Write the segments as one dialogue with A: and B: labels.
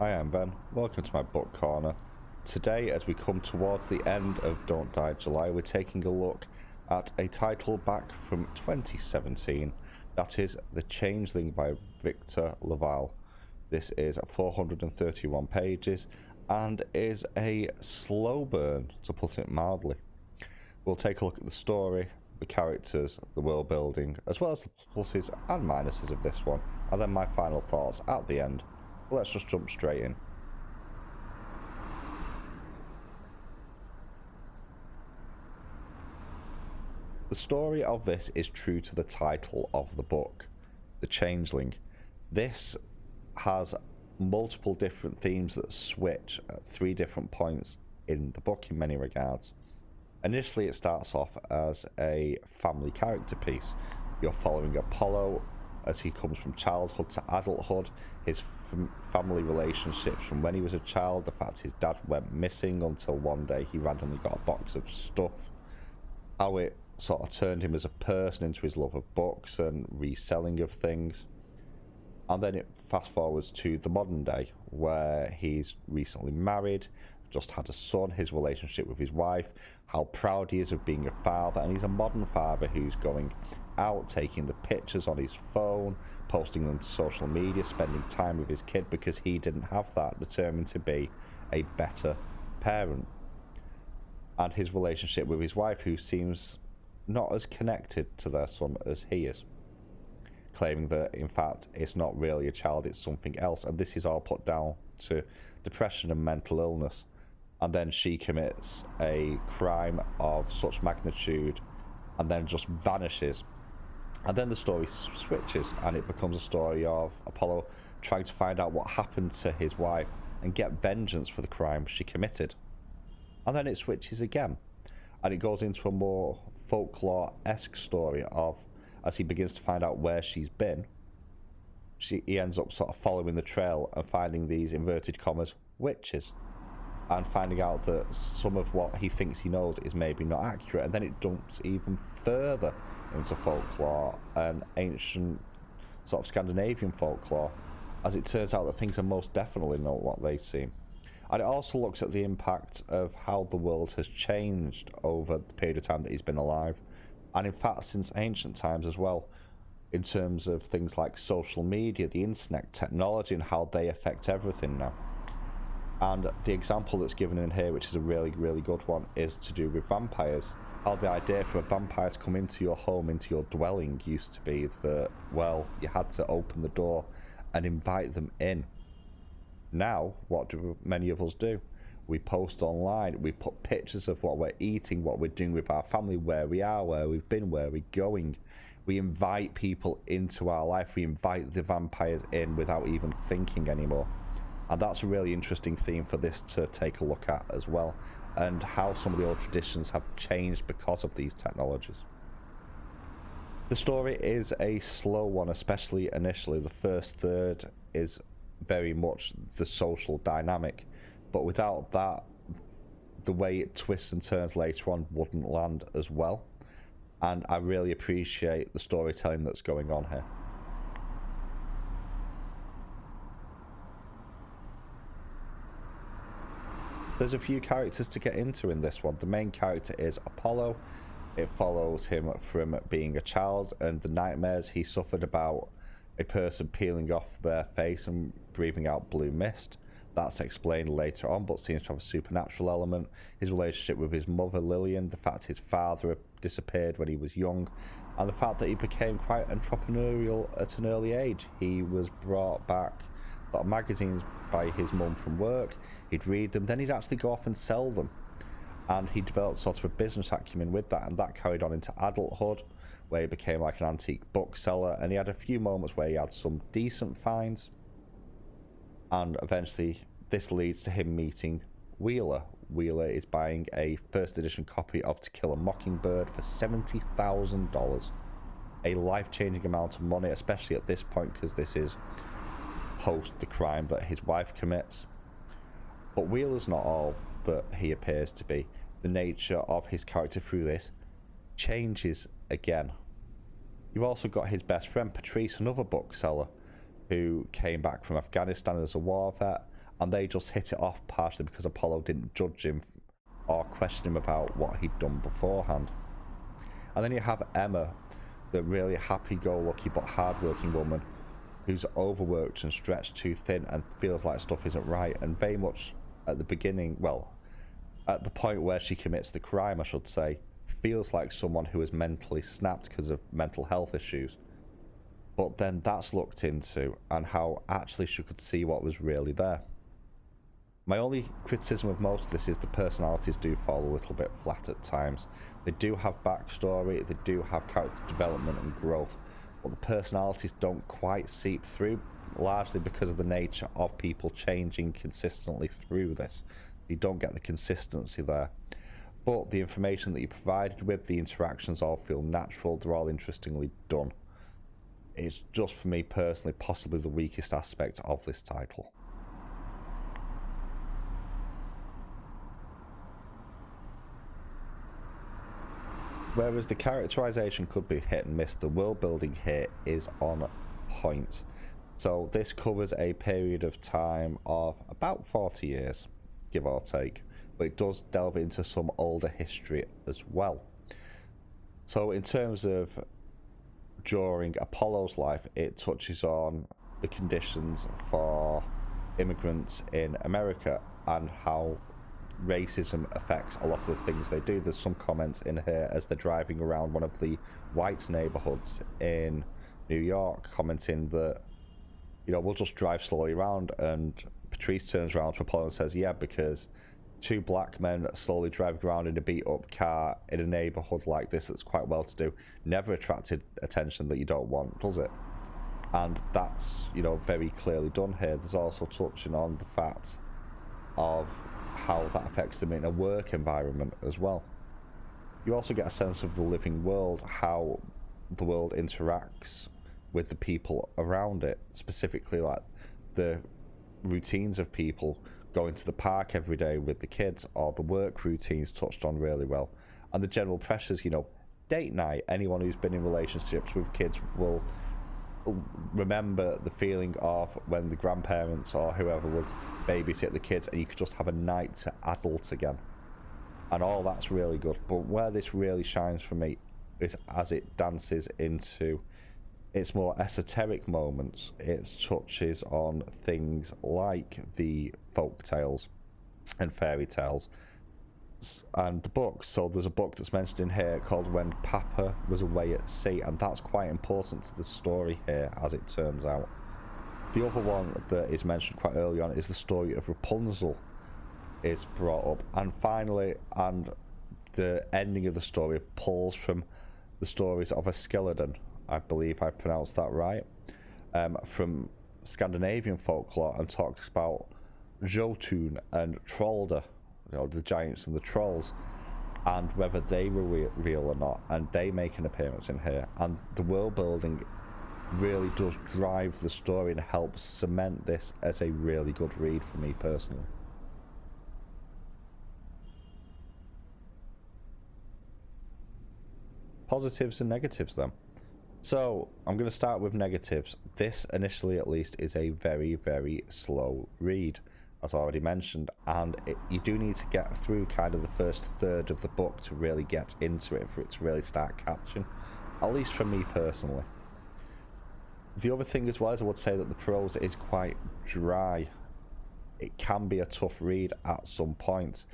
A: Hi, I'm Ben. Welcome to my book corner. Today, as we come towards the end of Don't Die July, we're taking a look at a title back from 2017. That is The Changeling by Victor LaValle. This is 431 pages and is a slow burn, to put it mildly. We'll take a look at the story, the characters, the world building, as well as the pluses and minuses of this one, and then my final thoughts at the end. Let's just jump straight in. The story of this is true to the title of the book, The Changeling. This has multiple different themes that switch at three different points in the book in many regards. Initially, it starts off as a family character piece. You're following Apollo as he comes from childhood to adulthood, his family relationships from when he was a child, the fact his dad went missing until one day he randomly got a box of stuff, how it sort of turned him as a person into his love of books and reselling of things. And then it fast forwards to the modern day, where he's recently married, just had a son, his relationship with his wife, how proud he is of being a father, and he's a modern father who's going out, taking the pictures on his phone, posting them to social media, spending time with his kid because he didn't have that, determined to be a better parent. And his relationship with his wife, who seems not as connected to their son as he is, claiming that in fact it's not really a child, it's something else, and this is all put down to depression and mental illness. And then she commits a crime of such magnitude and then just vanishes. And then the story switches and it becomes a story of Apollo trying to find out what happened to his wife and get vengeance for the crime she committed. And then it switches again and it goes into a more folklore-esque story of, as he begins to find out where she's been, he ends up sort of following the trail and finding these inverted commas witches, and finding out that some of what he thinks he knows is maybe not accurate. And then it jumps even further into folklore and ancient sort of Scandinavian folklore, as it turns out that things are most definitely not what they seem. And it also looks at the impact of how the world has changed over the period of time that he's been alive, and in fact since ancient times as well, in terms of things like social media, the internet, technology, and how they affect everything now. And the example that's given in here, which is a really, really good one, is to do with vampires. How the idea for a vampire to come into your home, into your dwelling, used to be that, well, you had to open the door and invite them in. Now, what do many of us do? We post online, we put pictures of what we're eating, what we're doing with our family, where we are, where we've been, where we're going. We invite people into our life, we invite the vampires in without even thinking anymore. And that's a really interesting theme for this to take a look at as well, and how some of the old traditions have changed because of these technologies. The story is a slow one, especially initially. The first third is very much the social dynamic, but without that, the way it twists and turns later on wouldn't land as well. And I really appreciate the storytelling that's going on here. There's a few characters to get into in this one. The main character is Apollo. It follows him from being a child and the nightmares he suffered about a person peeling off their face and breathing out blue mist. That's explained later on, but seems to have a supernatural element. His relationship with his mother Lillian, the fact his father disappeared when he was young, and the fact that he became quite entrepreneurial at an early age. He was brought back a lot of magazines by his mum from work. He'd read them, then he'd actually go off and sell them, and he developed sort of a business acumen with that, and that carried on into adulthood, where he became like an antique bookseller, and he had a few moments where he had some decent finds, and eventually this leads to him meeting Wheeler. Wheeler is buying a first edition copy of To Kill a Mockingbird for $70,000, a life-changing amount of money, especially at this point because this is post the crime that his wife commits. But Wheeler's not all that he appears to be. The nature of his character through this changes again. You've also got his best friend Patrice, another bookseller who came back from Afghanistan as a war vet, and they just hit it off partially because Apollo didn't judge him or question him about what he'd done beforehand. And then you have Emma, the really happy-go-lucky but hard-working woman who's overworked and stretched too thin and feels like stuff isn't right, and very much at the beginning, well, at the point where she commits the crime, I should say, feels like someone who is mentally snapped because of mental health issues. But then that's looked into, and how actually she could see what was really there. My only criticism of most of this is the personalities do fall a little bit flat at times. They do have backstory, they do have character development and growth, but the personalities don't quite seep through, largely because of the nature of people changing consistently through this. You don't get the consistency there. But the information that you're provided with, the interactions all feel natural, they're all interestingly done. It's just, for me personally, possibly the weakest aspect of this title. Whereas the characterization could be hit and miss, the world building here is on point. So this covers a period of time of about 40 years, give or take, but it does delve into some older history as well. So in terms of during Apollo's life, it touches on the conditions for immigrants in America and how racism affects a lot of the things they do. There's some comments in here as they're driving around one of the white neighborhoods in New York, commenting that, you know, we'll just drive slowly around, and Patrice turns around to Apollo and says, yeah, because two black men slowly driving around in a beat up car in a neighborhood like this that's quite well to do never attracted attention that you don't want, does it? And that's, you know, very clearly done here. There's also touching on the fact of how that affects them in a work environment as well. You also get a sense of the living world, how the world interacts with the people around it, specifically like the routines of people going to the park every day with the kids, or the work routines touched on really well, and the general pressures, you know, date night. Anyone who's been in relationships with kids will remember the feeling of when the grandparents or whoever would babysit the kids and you could just have a night to adult again, and all that's really good. But where this really shines for me is as it dances into its more esoteric moments. It touches on things like the folk tales and fairy tales and the books. So there's a book that's mentioned in here called When Papa Was Away at Sea, and that's quite important to the story here, as it turns out. The other one that is mentioned quite early on is the story of Rapunzel is brought up, and finally, and the ending of the story pulls from the stories of a skeleton, I believe I pronounced that right, from Scandinavian folklore, and talks about Jotun and Trollder, you know, the giants and the trolls, and whether they were real or not, and they make an appearance in here. And the world building really does drive the story and helps cement this as a really good read for me personally. Positives and negatives then. So I'm going to start with negatives. This, initially at least, is a very, very slow read, as I already mentioned, and you do need to get through kind of the first third of the book to really get into it, for it to really start catching, at least for me personally. The other thing as well is I would say that the prose is quite dry. It can be a tough read at some points.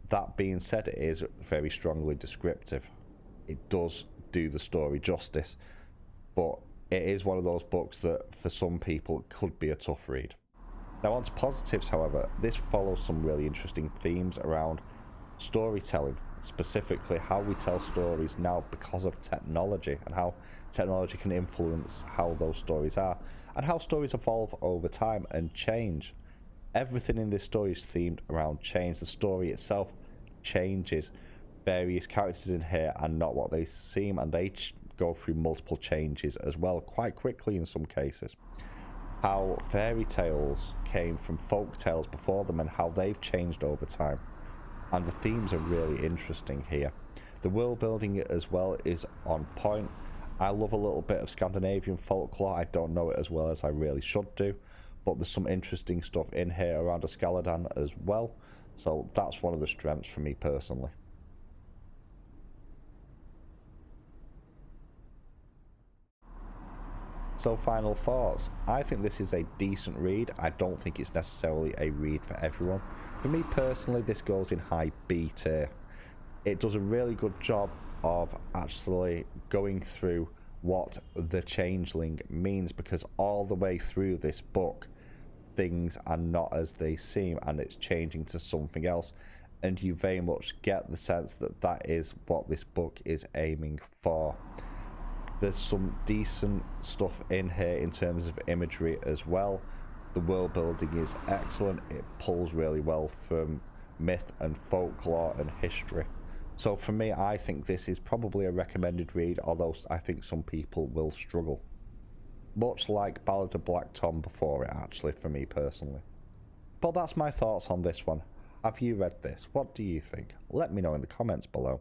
A: That being said, it is very strongly descriptive. It does do the story justice, but it is one of those books that for some people could be a tough read. Now on to positives, however. This follows some really interesting themes around storytelling, specifically how we tell stories now because of technology, and how technology can influence how those stories are, and how stories evolve over time and change. Everything in this story is themed around change. The story itself changes. Various characters in here are not what they seem, and they go through multiple changes as well, quite quickly in some cases. How fairy tales came from folk tales before them and how they've changed over time, and the themes are really interesting here. The world building as well is on point. I love a little bit of Scandinavian folklore. I don't know it as well as I really should do, but there's some interesting stuff in here around Escaladan as well, so that's one of the strengths for me personally. So final thoughts. I think this is a decent read. I don't think it's necessarily a read for everyone. For me personally, this goes in high B tier. It does a really good job of actually going through what the Changeling means, because all the way through this book things are not as they seem and it's changing to something else, and you very much get the sense that that is what this book is aiming for. There's some decent stuff in here in terms of imagery as well. The world building is excellent. It pulls really well from myth and folklore and history. So for me, I think this is probably a recommended read, although I think some people will struggle. Much like Ballad of Black Tom before it, actually, for me personally. But that's my thoughts on this one. Have you read this? What do you think? Let me know in the comments below.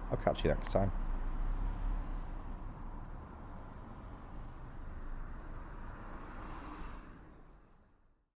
A: I'll catch you next time.